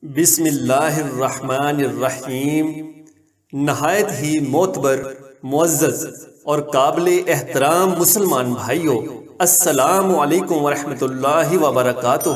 بسم اللہ الرحمن الرحیم۔ نہایت ہی معتبر، معزز اور قابل احترام مسلمان بھائیوں، السلام علیکم ورحمۃ اللہ وبرکاتہ۔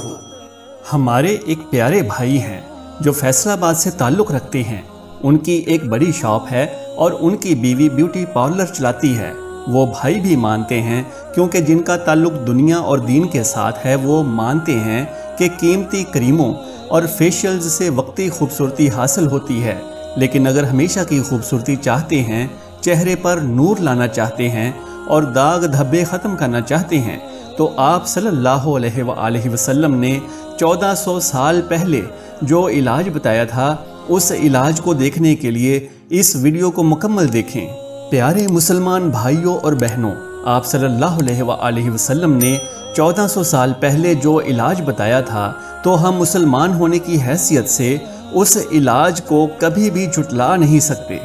ہمارے ایک پیارے بھائی ہیں جو فیصل آباد سے تعلق رکھتے ہیں۔ ان کی ایک بڑی شاپ ہے اور ان کی بیوی بیوٹی پارلر چلاتی ہے۔ وہ بھائی بھی مانتے ہیں، کیونکہ جن کا تعلق دنیا اور دین کے ساتھ ہے، وہ مانتے ہیں کہ قیمتی کریموں اور فیشلز سے وقتی خوبصورتی حاصل ہوتی ہے، لیکن اگر ہمیشہ کی خوبصورتی چاہتے ہیں، چہرے پر نور لانا چاہتے ہیں اور داغ دھبے ختم کرنا چاہتے ہیں، تو آپ صلی اللہ علیہ وآلہ وسلم نے 1400 سال پہلے جو علاج بتایا تھا، اس علاج کو دیکھنے کے لیے اس ویڈیو کو مکمل دیکھیں۔ پیارے مسلمان بھائیوں اور بہنوں، آپ صلی اللہ علیہ وآلہ وسلم نے 1400 سال پہلے جو علاج بتایا تھا، تو ہم مسلمان ہونے کی حیثیت سے اس علاج کو کبھی بھی جھٹلا نہیں سکتے،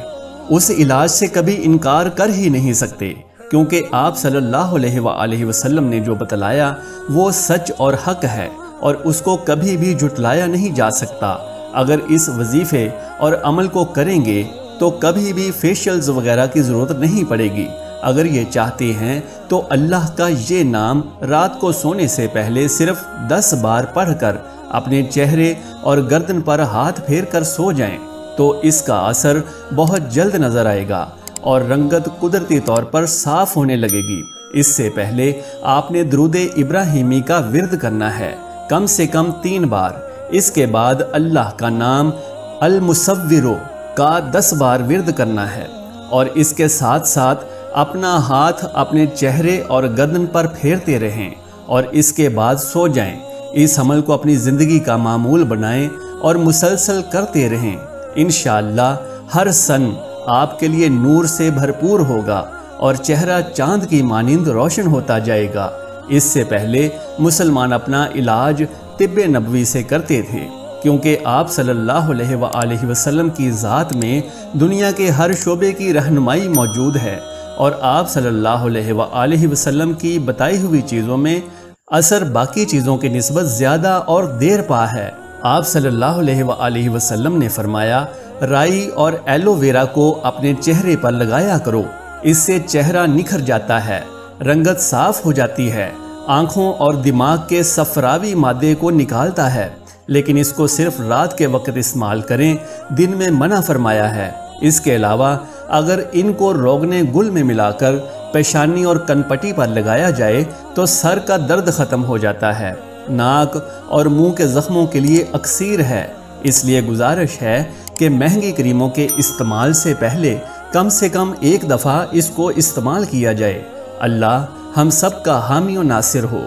اس علاج سے کبھی انکار کر ہی نہیں سکتے، کیونکہ آپ صلی اللہ علیہ وآلہ وسلم نے جو بتلایا وہ سچ اور حق ہے، اور اس کو کبھی بھی جھٹلایا نہیں جا سکتا۔ اگر اس وظیفے اور عمل کو کریں گے تو کبھی بھی فیشلز وغیرہ کی ضرورت نہیں پڑے گی۔ اگر یہ چاہتے ہیں تو اللہ کا یہ نام رات کو سونے سے پہلے صرف 10 بار پڑھ کر اپنے چہرے اور گردن پر ہاتھ پھیر کر سو جائیں، تو اس کا اثر بہت جلد نظر آئے گا اور رنگت قدرتی طور پر صاف ہونے لگے گی۔ اس سے پہلے آپ نے درود ابراہیمی کا ورد کرنا ہے، کم سے کم 3 بار۔ اس کے بعد اللہ کا نام المصور کا 10 بار ورد کرنا ہے، اور اس کے ساتھ ساتھ اپنا ہاتھ اپنے چہرے اور گردن پر پھیرتے رہیں، اور اس کے بعد سو جائیں۔ اس عمل کو اپنی زندگی کا معمول بنائیں اور مسلسل کرتے رہیں۔ انشاءاللہ ہر سن آپ کے لیے نور سے بھرپور ہوگا اور چہرہ چاند کی مانند روشن ہوتا جائے گا۔ اس سے پہلے مسلمان اپنا علاج طب نبوی سے کرتے تھے، کیونکہ آپ صلی اللہ علیہ وآلہ وسلم کی ذات میں دنیا کے ہر شعبے کی رہنمائی موجود ہے، اور آپ صلی اللہ علیہ وآلہ وسلم کی بتائی ہوئی چیزوں میں اثر باقی چیزوں کی نسبت زیادہ اور دیر پا ہے۔ آپ صلی اللہ علیہ وآلہ وسلم نے فرمایا، رائی اور ایلو ویرا کو اپنے چہرے پر لگایا کرو، اس سے چہرہ نکھر جاتا ہے، رنگت صاف ہو جاتی ہے، آنکھوں اور دماغ کے صفراوی مادے کو نکالتا ہے، لیکن اس کو صرف رات کے وقت استعمال کریں، دن میں منع فرمایا ہے۔ اس کے علاوہ اگر ان کو روغن گل میں ملا کر پیشانی اور کنپٹی پر لگایا جائے تو سر کا درد ختم ہو جاتا ہے۔ ناک اور منہ کے زخموں کے لیے اکسیر ہے، اس لیے گزارش ہے کہ مہنگی کریموں کے استعمال سے پہلے کم سے کم 1 دفعہ اس کو استعمال کیا جائے۔ اللہ ہم سب کا حامی و ناصر ہو۔